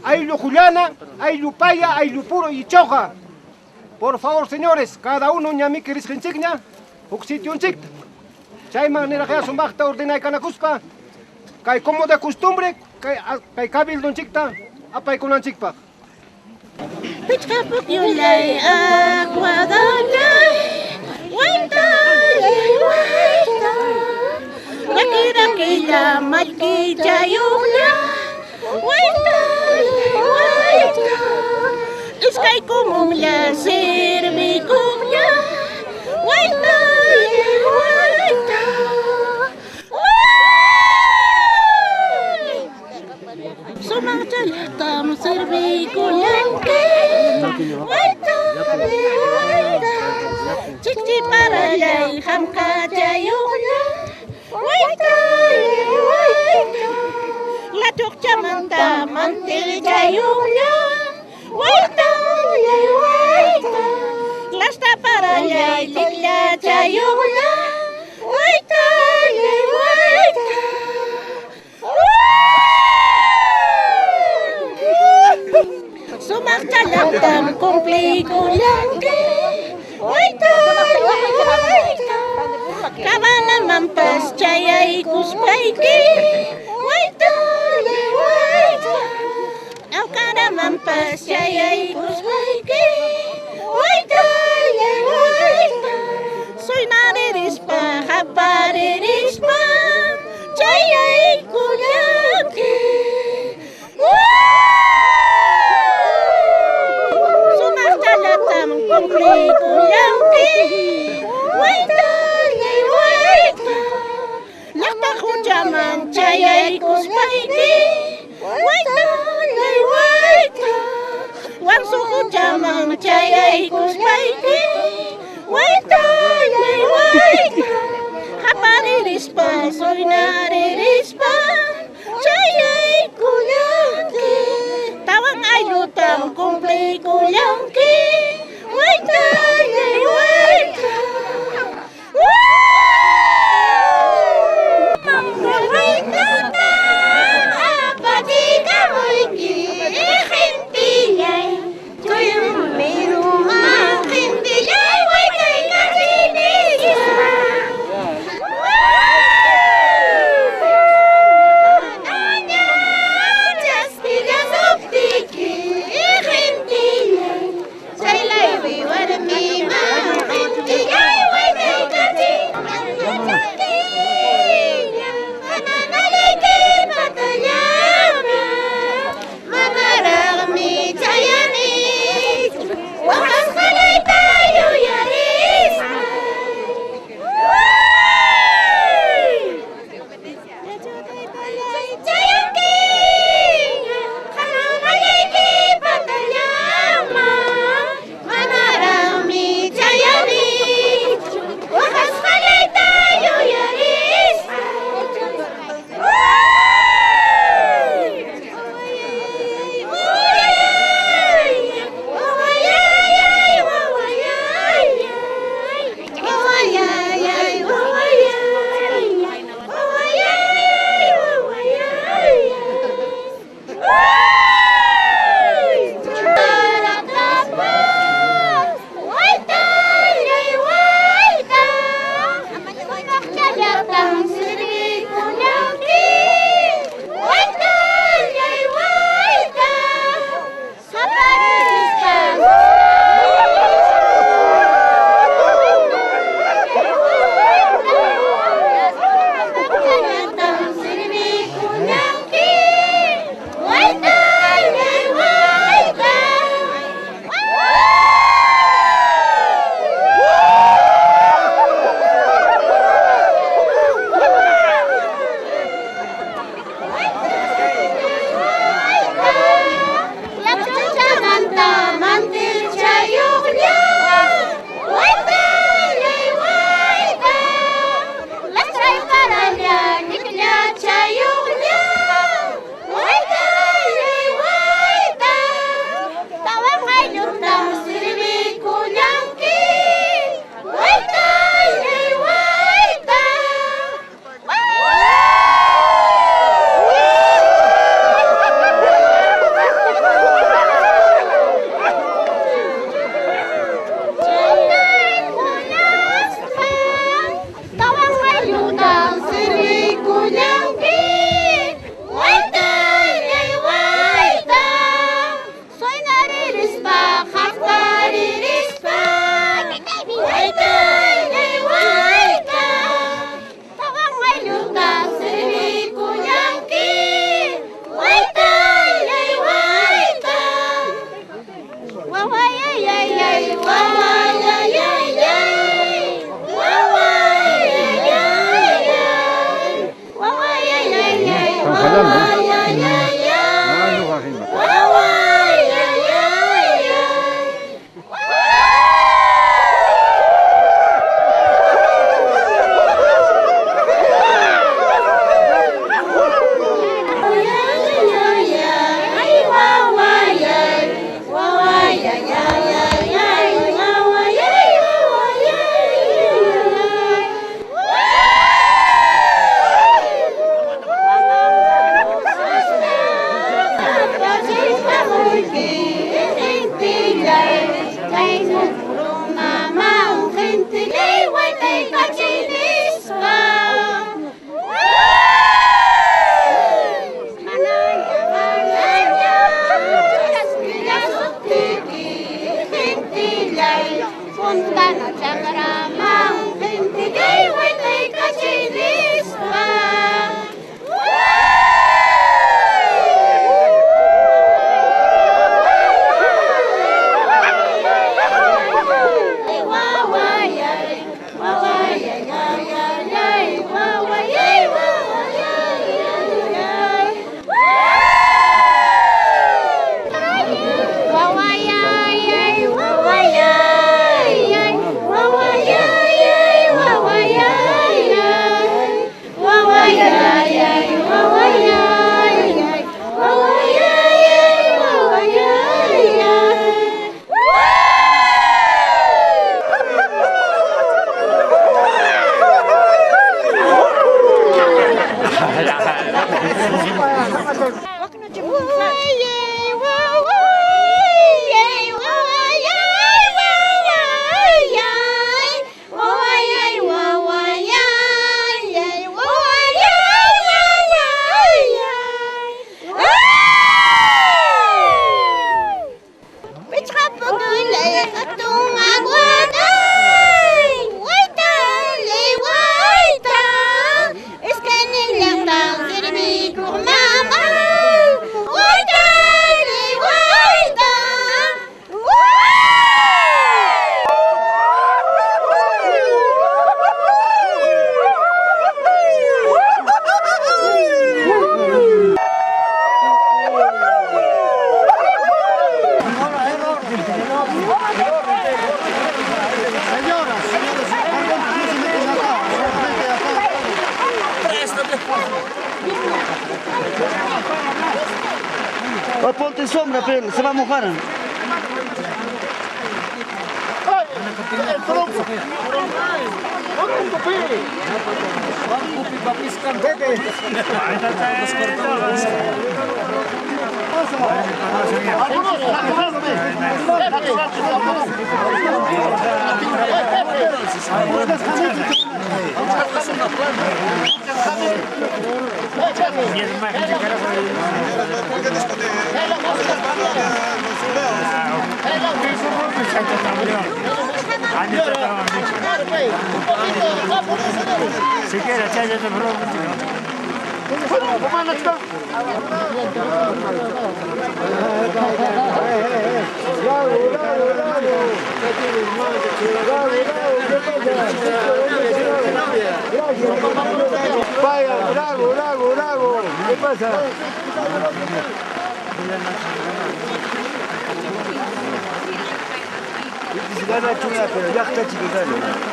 ayllu Juliana, ayllu Paya, ayllu Puro y Choja. Por favor, señores, cada uno ñamique risquenchigña, un sitio un chicta. Chay manera que son bajta ordena y canacuspa, que como de costumbre, que cabil don chicta, apay con un chicpa. Pichka pukyulay aquadalay, waitay, Yakira killa malkilla yulla, waitay, Iskay kumumla sirvi kumya, waitay, Sumang chalatam sirvi kuyanke, Chikchi paralay hamka jayulla, Latuk chamanta mantil jayulla, Lasta paralay likla jayulla, Sumak chalatam kumpli kuyanke, Cabana Mantas Chayay Kuspayki, Alcana Mantas Chayay Kuspayki, Soy narerispa, japarerispa, Chayay Kuyanki. Sumak chalatam kumpli kuyanki, Lakta hujaman chayay kuspayki, Wangsu hujaman chayay kuspayki, Haparirispa, soy narerispa, chayay kuyanki, Tawang aylutam kumpli kuyanki, Ponte sombra, pero se va a mojar. Si quieres, ya te Vaya, bravo. ¿Qué pasa? Gana chunga, pero ya está chiquitano.